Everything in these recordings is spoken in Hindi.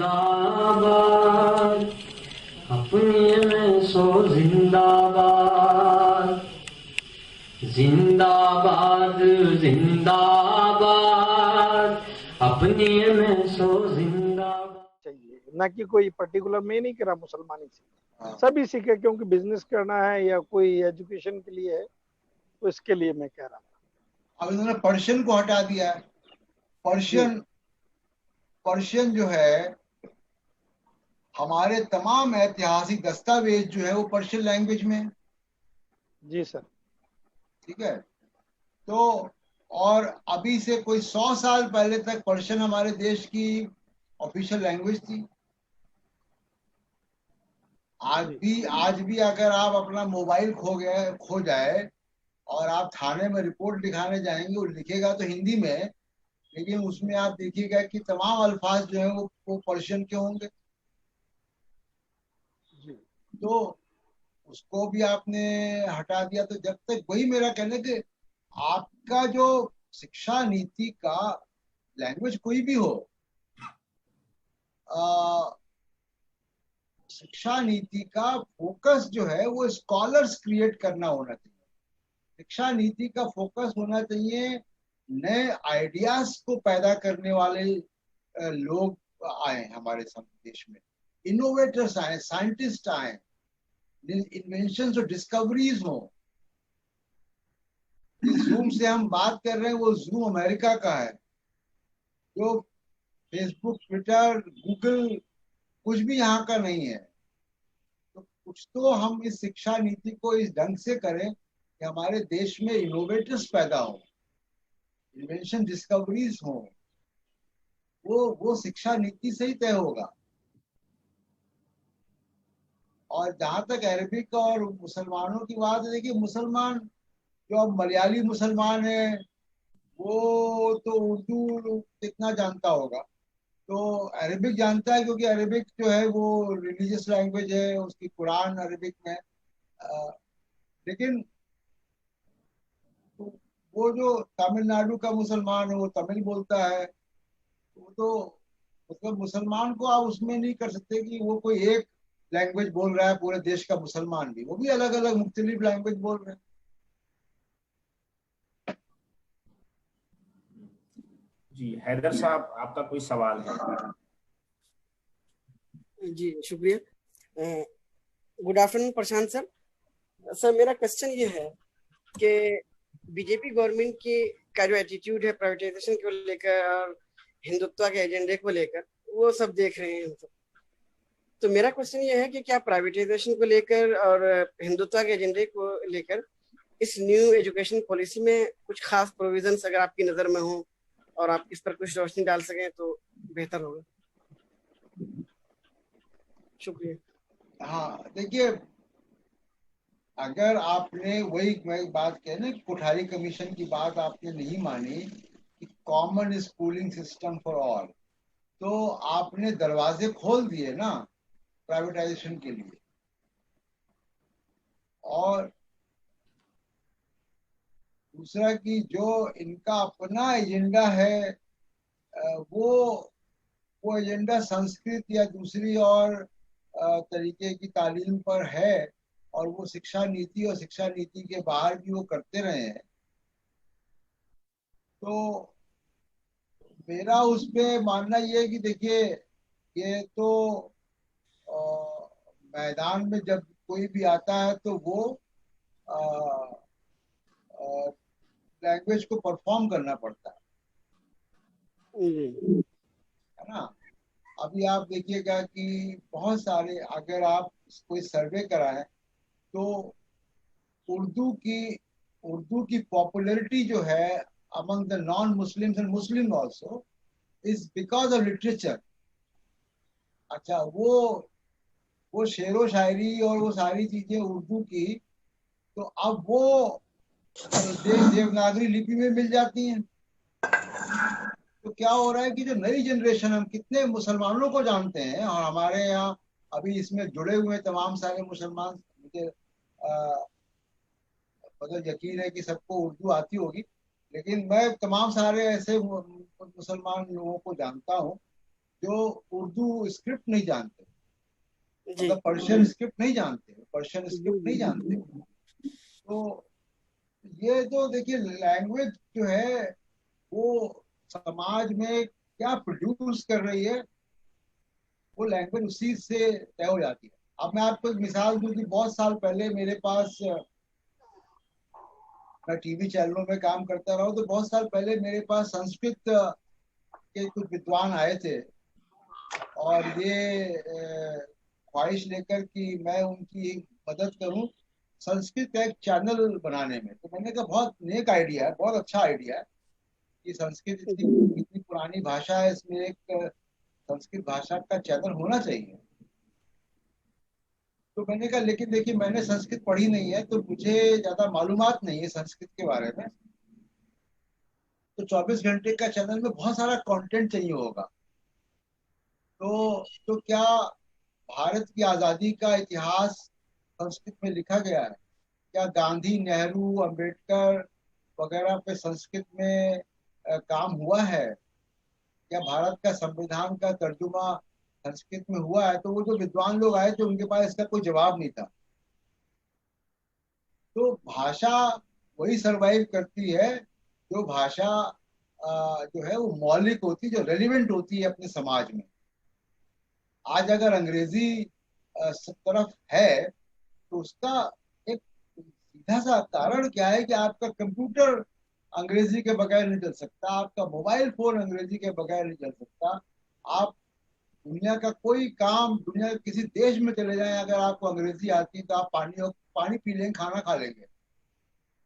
जिंदाबाद, अपने में सो जिंदाबाद, जिंदाबाद जिंदाबाद, अपने में सो जिंदाबाद। चाहिए ना कि कोई पर्टिकुलर, मैं नहीं कह रहा मुसलमान ही सीखे, सभी सीखे, क्योंकि बिजनेस करना है या कोई एजुकेशन के लिए है, तो इसके लिए मैं कह रहा था। अब इन्होंने पर्शियन को हटा दिया है। पर्शियन जो है, हमारे तमाम ऐतिहासिक दस्तावेज जो है वो पर्शियन लैंग्वेज में है। जी सर। ठीक है, तो और अभी से कोई 100 साल पहले तक पर्शियन हमारे देश की ऑफिशियल लैंग्वेज थी। आज भी अगर आप अपना मोबाइल खो जाए और आप थाने में रिपोर्ट लिखाने जाएंगे, वो लिखेगा तो हिंदी में, लेकिन उसमें आप देखिएगा कि तमाम अल्फाज जो है वो पर्शियन के होंगे। तो उसको भी आपने हटा दिया। तो जब तक, वही मेरा कहना है कि आपका जो शिक्षा नीति का लैंग्वेज कोई भी हो, शिक्षा नीति का फोकस जो है वो स्कॉलर्स क्रिएट करना होना चाहिए। शिक्षा नीति का फोकस होना चाहिए नए आइडियाज को पैदा करने वाले लोग आए हमारे देश में, इनोवेटर्स आए, साइंटिस्ट आए, इन्वेंशन और डिस्कवरीज हो। जिस जूम से हम बात कर रहे हैं वो जूम अमेरिका का है, जो फेसबुक, ट्विटर, गूगल कुछ भी यहाँ का नहीं है। तो कुछ तो हम इस शिक्षा नीति को इस ढंग से करें कि हमारे देश में इनोवेटर्स पैदा हो, इन्वेंशन डिस्कवरीज हो। वो शिक्षा नीति से ही तय होगा। और जहां तक अरबिक और मुसलमानों की बात है, देखिए मुसलमान जो अब मलयाली मुसलमान है, वो तो उर्दू कितना जानता होगा, तो अरबिक जानता है, क्योंकि अरबिक जो है वो रिलीजियस लैंग्वेज है, उसकी कुरान अरबिक में। लेकिन वो जो तमिलनाडु का मुसलमान है वो तमिल बोलता है। तो मतलब मुसलमान को आप उसमें नहीं कर सकते कि वो कोई एक लैंग्वेज बोल रहा है, पूरे देश का मुसलमान भी, वो भी अलग अलग मुख्तलिफ लैंग्वेज बोल रहे हैं। जी हैदर साहब, आपका कोई सवाल है? जी शुक्रिया। गुड आफ्टरनून प्रशांत सर। सर मेरा क्वेश्चन ये है कि बीजेपी गवर्नमेंट की का जो एटीट्यूड है प्राइवेटाइजेशन को लेकर और हिंदुत्व के एजेंडे को लेकर, वो सब देख रहे हैं हम सब। तो मेरा क्वेश्चन ये है कि क्या प्राइवेटाइजेशन को लेकर और हिंदुत्व के एजेंडे को लेकर इस न्यू एजुकेशन पॉलिसी में कुछ खास प्रोविजंस अगर आपकी नज़र में हो और आप इस पर कुछ रोशनी डाल सकें तो बेहतर होगा। शुक्रिया। हाँ देखिए, अगर आपने वही बात कही ना, कोठारी कमीशन की बात आपने नहीं मानी कि common schooling system for all, तो आपने दरवाजे खोल दिए ना प्राइवेटाइजेशन के लिए। और दूसरा कि जो इनका अपना एजेंडा है, वो एजेंडा संस्कृत या दूसरी और तरीके की तालीम पर है, और वो शिक्षा नीति और शिक्षा नीति के बाहर भी वो करते रहे हैं। तो मेरा उस पे मानना ये है कि देखिए, ये तो मैदान में जब कोई भी आता है तो वो लैंग्वेज को परफॉर्म करना पड़ता है ना। अभी आप देखिएगा कि बहुत सारे, अगर आप कोई सर्वे कराएं तो उर्दू की पॉपुलैरिटी जो है among the non-Muslims and Muslim also is because of literature। अच्छा, वो शेरो शायरी और वो सारी चीजें उर्दू की, तो अब वो देवनागरी लिपि में मिल जाती हैं। तो क्या हो रहा है कि जो नई जनरेशन, हम कितने मुसलमानों को जानते हैं, और हमारे यहाँ अभी इसमें जुड़े हुए तमाम सारे मुसलमान, मुझे मतलब यकीन है कि सबको उर्दू आती होगी, लेकिन मैं तमाम सारे ऐसे मुसलमान लोगों को जानता हूँ जो उर्दू स्क्रिप्ट नहीं जानते, जी मतलब पर्शियन स्क्रिप्ट नहीं जानते, पर्शियन स्क्रिप्ट नहीं जानते। तो ये तो देखिए लैंग्वेज जो है वो समाज में क्या प्रोड्यूस कर रही है, वो लैंग्वेज उसी से तय हो जाती है। अब मैं आपको एक मिसाल दूं कि बहुत साल पहले मेरे पास, मैं टीवी चैनलों में काम करता रहा हूँ, तो बहुत साल पहले मेरे पास संस्कृत के कुछ विद्वान आए थे और ये ख्वाहिश लेकर कि मैं उनकी मदद करूं संस्कृत का एक चैनल बनाने में। तो मैंने कहा बहुत नेक आइडिया है, बहुत अच्छा आइडिया है कि संस्कृत इतनी पुरानी भाषा है, इसमें एक संस्कृत भाषा का चैनल होना चाहिए। तो मैंने कहा लेकिन देखिए मैंने संस्कृत पढ़ी नहीं है, तो मुझे ज्यादा मालूमात नहीं है संस्कृत के बारे में। तो 24 घंटे का चैनल में बहुत सारा कंटेंट चाहिए होगा। तो क्या भारत की आजादी का इतिहास संस्कृत में लिखा गया है? क्या गांधी, नेहरू, अंबेडकर वगैरह पे संस्कृत में काम हुआ है? क्या भारत का संविधान का तर्जुमा संस्कृत में हुआ है? तो वो जो विद्वान लोग आए थे उनके पास इसका कोई जवाब नहीं था। तो भाषा वही सरवाइव करती है जो भाषा जो है वो मौलिक होती है, जो रेलिवेंट होती है अपने समाज में। आज अगर अंग्रेजी सब तरफ है तो उसका एक सीधा सा कारण क्या है कि आपका कंप्यूटर अंग्रेजी के बगैर नहीं चल सकता, आपका मोबाइल फोन अंग्रेजी के बगैर नहीं चल सकता। आप दुनिया का कोई काम, दुनिया के किसी देश में चले जाएं, अगर आपको अंग्रेजी आती है तो आप पानी पी लेंगे, खाना खा लेंगे,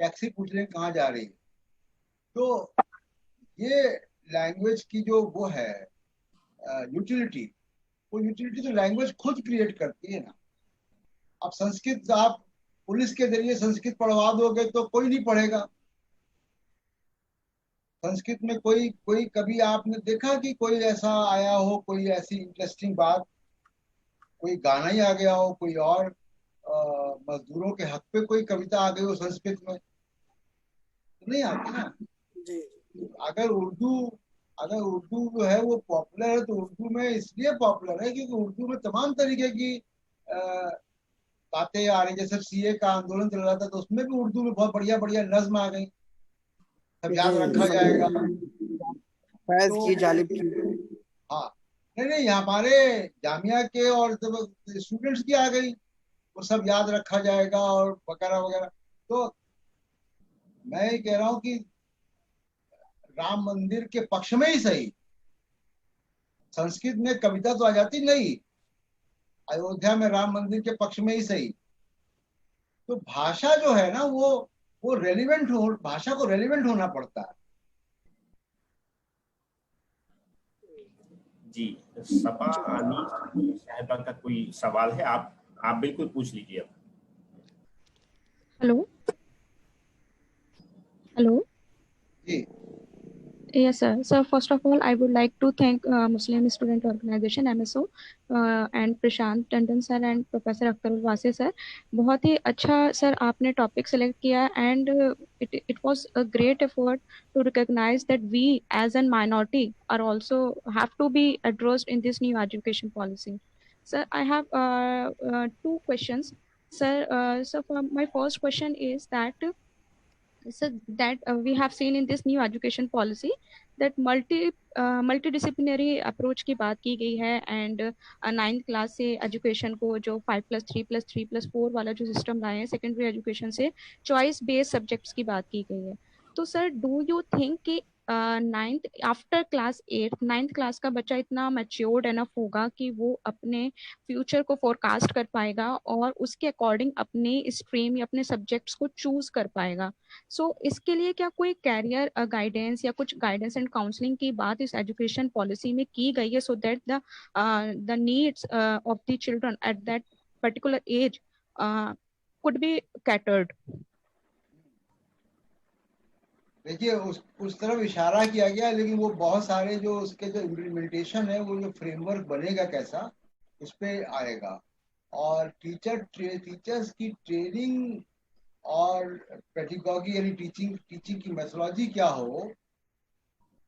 टैक्सी पूछ लेंगे कहाँ जा रही है। तो ये लैंग्वेज की जो वो है यूटिलिटी, वो यूटिलिटी तो लैंग्वेज खुद क्रिएट करती है ना। अब संस्कृत आप पुलिस के जरिए संस्कृत पढ़वा दोगे तो कोई नहीं पढ़ेगा। संस्कृत में कोई कोई कभी आपने देखा कि कोई ऐसा आया हो, कोई ऐसी इंटरेस्टिंग बात, कोई गाना ही आ गया हो, कोई और मजदूरों के हक पे कोई कविता आ गई हो संस्कृत में? तो नहीं आती ना। जी अगर उर्दू अगर उर्दू जो है वो पॉपुलर है तो उर्दू में इसलिए पॉपुलर है क्योंकि उर्दू में तमाम तरीके की बातें आ रही। जैसे सीए का आंदोलन चल रहा था तो उसमें भी उर्दू में बहुत बढ़िया बढ़िया नज्म आ गई, सब याद रखा जाएगा। फैज तो की, जालिब की। हाँ, नहीं नहीं हमारे जामिया के और स्टूडेंट्स की आ गई, वो सब याद रखा जाएगा और वगैरह वगैरह। तो मैं ये कह रहा हूँ कि राम मंदिर के पक्ष में ही सही संस्कृत में कविता तो आ जाती नहीं, अयोध्या में राम मंदिर के पक्ष में ही सही। तो भाषा जो है ना वो रेलिवेंट हो, भाषा को रेलिवेंट होना पड़ता है। जी, सपा आनी साहिबा का कोई सवाल है? आप बिल्कुल पूछ लीजिए अब। Hello. Hello. Ji Yes, sir. So first of all, I would like to thank Muslim Student Organization MSO and Prashant Tandon sir and professor Akhtar Wase sir. बहुत ही अच्छा सर आपने टॉपिक सेलेक्ट किया and it was a great effort to recognize that we as a minority are also have to be addressed in this new education policy. Sir, I have two questions. Sir, so for my first question is that so that we have seen in this new education policy that multidisciplinary approach की बात की गई है एंड 9th क्लास से एजुकेशन को जो 5+3+3+4 वाला जो सिस्टम लाए हैं सेकेंडरी एजुकेशन से चॉइस बेस्ड सब्जेक्ट्स की बात की गई है। तो सर डू यू थिंक कि 9th after class 8 9th class का बच्चा इतना मैच्योर्ड एनफ होगा कि वो अपने फ्यूचर को फोरकास्ट कर पाएगा और उसके अकॉर्डिंग अपने स्ट्रीम या अपने सब्जेक्ट्स को चूज कर पाएगा? सो इसके लिए क्या कोई कैरियर गाइडेंस या कुछ गाइडेंस एंड काउंसलिंग की बात इस एजुकेशन पॉलिसी में की गई है so that the needs of the children at that particular age could be catered? देखिए उस तरफ इशारा किया गया, लेकिन वो बहुत सारे जो उसके जो इम्प्लीमेंटेशन है, वो जो फ्रेमवर्क बनेगा कैसा, उस पे आएगा। और टीचर्स की ट्रेनिंग और पेडागॉजी यानी टीचिंग की मेथोडोलॉजी क्या हो,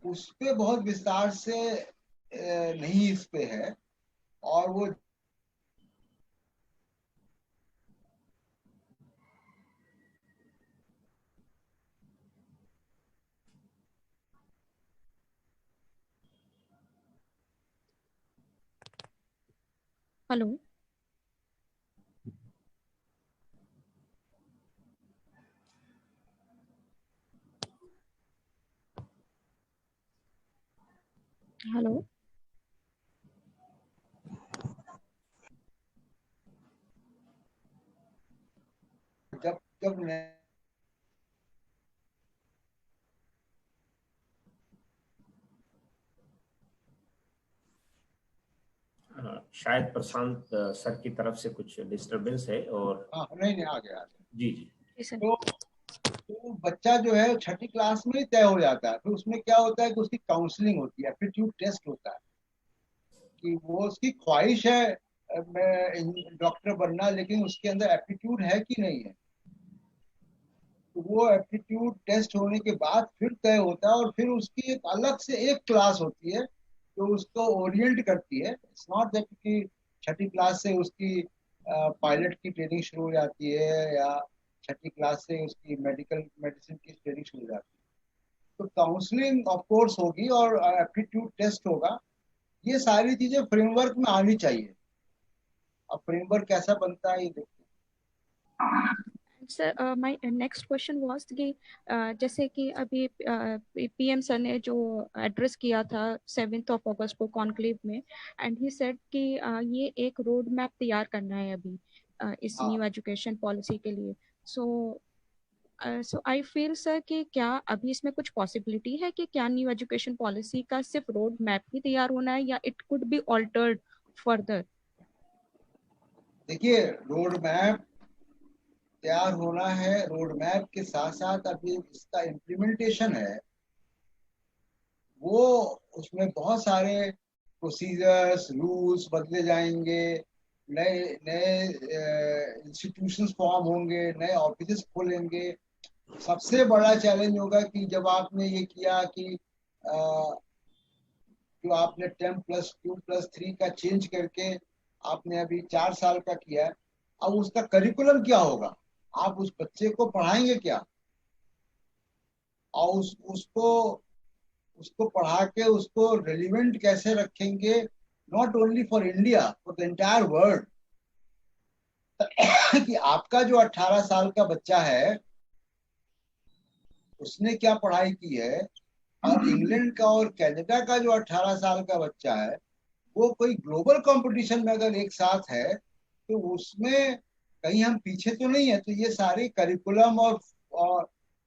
उस पे बहुत विस्तार से नहीं इस पे है, और वो हेलो। हेलो। जब जब शायद प्रशांत सर की तरफ से कुछ डिस्टरबेंस है और हाँ नहीं आ गया। जी जी। जी सर। तो बच्चा जो है छठी क्लास में ही तय हो जाता है। फिर उसमें क्या होता है कि उसकी काउंसलिंग होती है, एप्टीट्यूड टेस्ट होता है कि वो उसकी ख्वाहिश है मैं डॉक्टर बनना, लेकिन उसके अंदर एप्टीट्यूड है कि नहीं है। तो वो एप्टीट्यूड टेस्ट होने के बाद फिर तय होता है, और फिर उसकी एक अलग से एक क्लास होती है जो उसको ओरिएंट करती है। इट्स नॉट दैट कि छठी क्लास से उसकी पायलट की ट्रेनिंग शुरू हो जाती है, या छठी क्लास से उसकी मेडिसिन की ट्रेनिंग शुरू हो जाती है। तो काउंसलिंग ऑफ कोर्स होगी और एप्टीट्यूड टेस्ट होगा। ये सारी चीजें फ्रेमवर्क में आनी चाहिए। अब फ्रेमवर्क कैसा बनता है ये देखते sir my next question was कि जैसे कि अभी पीएम सर ने जो एड्रेस किया था 7th ऑफ अगस्त को कॉन्क्लेव में, एंड ही सेड कि ये एक रोड मैप तैयार करना है अभी इस हाँ। न्यू एजुकेशन पॉलिसी के लिए। सो आई फील सर कि क्या अभी इसमें कुछ पॉसिबिलिटी है कि क्या न्यू एजुकेशन पॉलिसी का सिर्फ रोड मैप ही तैयार होना है या it could be altered further? देखिए, रोड मैप तैयार होना है। रोड मैप के साथ साथ अभी इसका इम्प्लीमेंटेशन है, वो उसमें बहुत सारे प्रोसीजर्स रूल्स बदले जाएंगे, नए नए इंस्टीट्यूशंस फॉर्म होंगे, नए ऑफिस खोलेंगे। सबसे बड़ा चैलेंज होगा कि जब आपने ये किया कि जो आपने 10+2+3 का चेंज करके आपने अभी 4 साल का किया है, अब उसका करिकुलम क्या होगा, आप उस बच्चे को पढ़ाएंगे क्या, और उसको उसको पढ़ा के उसको रेलिवेंट कैसे रखेंगे, not only for India, for the entire world. कि आपका जो 18 साल का बच्चा है उसने क्या पढ़ाई की है, और इंग्लैंड का और कनाडा का जो 18 साल का बच्चा है वो कोई ग्लोबल कंपटीशन में अगर एक साथ है तो उसमें कहीं हम पीछे तो नहीं है। तो ये सारे करिकुलम और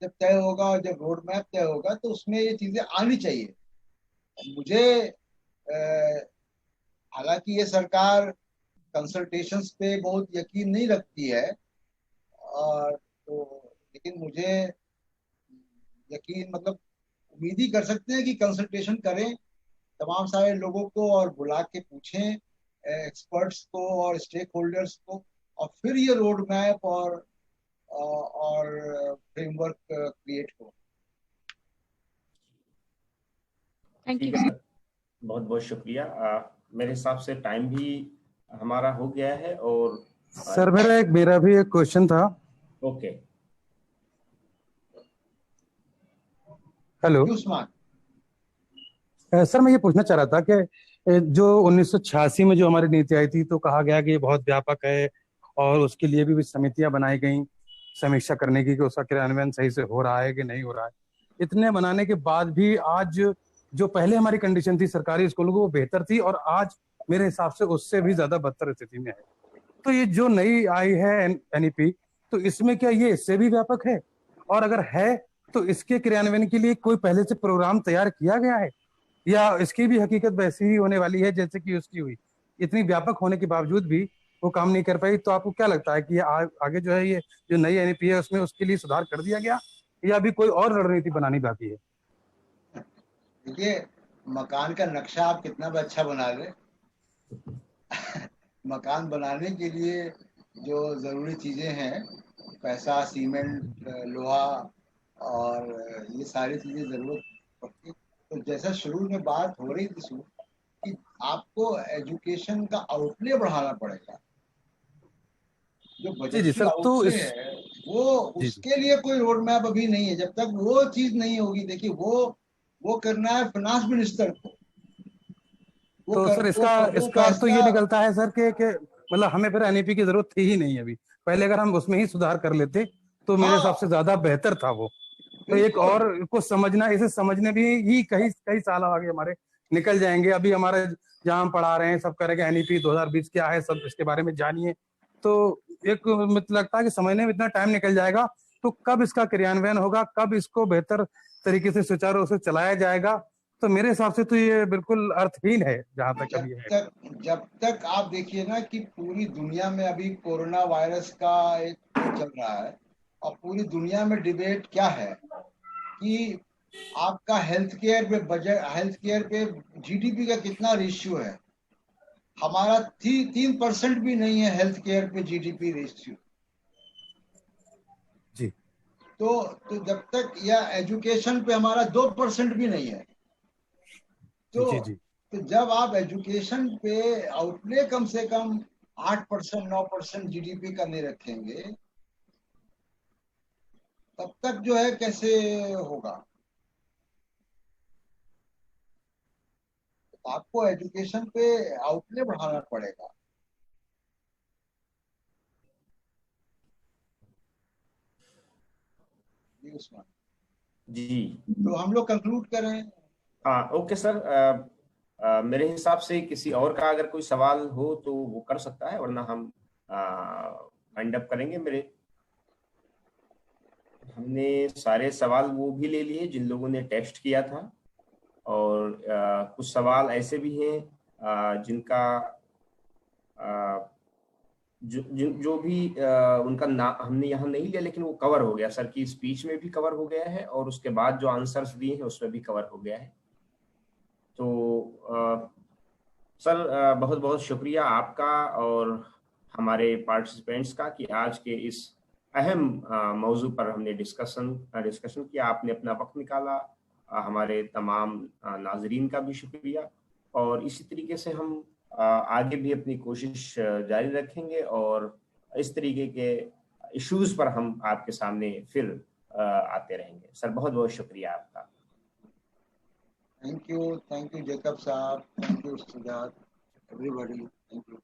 जब तय होगा और जब रोड मैप तय होगा तो उसमें ये चीजें आनी चाहिए। मुझे हालांकि ये सरकार कंसल्टेशंस पे बहुत यकीन नहीं रखती है, और तो लेकिन मुझे यकीन मतलब उम्मीद ही कर सकते हैं कि कंसल्टेशन करें तमाम सारे लोगों को और बुला के पूछें एक्सपर्ट्स को और स्टेक होल्डर्स को, और फिर ये रोड मैप और फ्रेमवर्क क्रिएट हो। थैंक यू ठीक है सर। सर, बहुत बहुत शुक्रिया। मेरे हिसाब से टाइम भी हमारा हो गया है और सर मेरा भी एक क्वेश्चन था। ओके। हेलो सर, मैं ये पूछना चाह रहा था कि जो 1986 में जो हमारी नीति आई थी तो कहा गया कि ये बहुत व्यापक है और उसके लिए भी समितियां बनाई गई समीक्षा करने की कि उसका क्रियान्वयन सही से हो रहा है कि नहीं हो रहा है। इतने बनाने के बाद भी आज जो पहले हमारी कंडीशन थी सरकारी स्कूलों को वो बेहतर थी, और आज मेरे हिसाब से उससे भी ज्यादा बदतर स्थिति में है। तो ये जो नई आई है एनईपी, तो इसमें क्या ये इससे भी व्यापक है, और अगर है तो इसके क्रियान्वयन के लिए कोई पहले से प्रोग्राम तैयार किया गया है, या इसकी भी हकीकत वैसी ही होने वाली है जैसे कि उसकी हुई? इतनी व्यापक होने के बावजूद भी वो काम नहीं कर पाई, तो आपको क्या लगता है कि आगे जो है ये जो नई एनईपी है उसमें उसके लिए सुधार कर दिया गया या अभी कोई और रणनीति बनानी बाकी है? देखिए, मकान का नक्शा आप कितना भी अच्छा बना ले मकान बनाने के लिए जो जरूरी चीजें हैं, पैसा, सीमेंट, लोहा और ये सारी चीजें जरूरत पड़ती। तो जैसा शुरू में बात हो रही थी शुरू कि आपको एजुकेशन का आउटले बढ़ाना पड़ेगा। जो जी जी बजटरी सर, तो आउटले इस है वो जी जी उसके लिए कोई रोड मैप अभी नहीं है। जब तक वो चीज नहीं होगी, देखिए वो करना है फाइनेंस मिनिस्टर को। तो सर वो इसका अर्थ तो फैसला। ये निकलता है सर के मतलब हमें फिर एनईपी की जरूरत थी ही नहीं अभी। पहले अगर हम उसमें ही सुधार कर लेते तो मेरे हिसाब से हाँ ज्यादा बेहतर था वो। तो एक बिल्कुल। और को समझना, इसे समझने भी ही कई कई साल आगे हमारे निकल जाएंगे। अभी हमारे जहाँ हम पढ़ा रहे हैं सब करेंगे एनईपी 2020 क्या है, सब इसके बारे में जानिए। तो एक मतलब लगता है कि समझने में इतना टाइम निकल जाएगा, तो कब इसका क्रियान्वयन होगा, कब इसको बेहतर तरीके से सुचारू रूप से चलाया जाएगा, तो मेरे हिसाब से तो ये बिल्कुल अर्थहीन है जहां तक अभी है। जब तक आप देखिए ना कि पूरी दुनिया में अभी कोरोना वायरस का एक वो चल रहा है, और पूरी दुनिया में डिबेट क्या है कि आपका हेल्थ केयर पे जीडीपी का कितना रेशियो है। हमारा 3% भी नहीं है हेल्थ केयर पे जीडीपी रेशियो। जी तो जब तक, या एजुकेशन पे हमारा 2% भी नहीं है। जी तो जी जी तो जब आप एजुकेशन पे आउटले कम से कम 8% 9% जीडीपी का नहीं रखेंगे, तब तक जो है कैसे होगा। आपको एजुकेशन पे आउटले बढ़ाना पड़ेगा। जी उस्मान, जी तो हम लोग कंक्लूड करें। हाँ, ओके सर। मेरे हिसाब से किसी और का अगर कोई सवाल हो तो वो कर सकता है, वरना हम वाइंड अप करेंगे। हमने सारे सवाल वो भी ले लिए जिन लोगों ने टेस्ट किया था, और कुछ सवाल ऐसे भी हैं जिनका जो भी उनका हमने यहाँ नहीं लिया, लेकिन वो कवर हो गया सर की स्पीच में भी कवर हो गया है, और उसके बाद जो आंसर्स दिए हैं उसमें भी कवर हो गया है। तो सर बहुत बहुत शुक्रिया आपका और हमारे पार्टिसिपेंट्स का कि आज के इस अहम मौजू पर हमने डिस्कशन किया। आपने अपना वक्त निकाला। हमारे तमाम नाजरीन का भी शुक्रिया, और इसी तरीके से हम आगे भी अपनी कोशिश जारी रखेंगे, और इस तरीके के इश्यूज पर हम आपके सामने फिर आते रहेंगे। सर बहुत बहुत शुक्रिया आपका। थैंक यू जेकब साहब, thank you Sujat, everybody, thank you.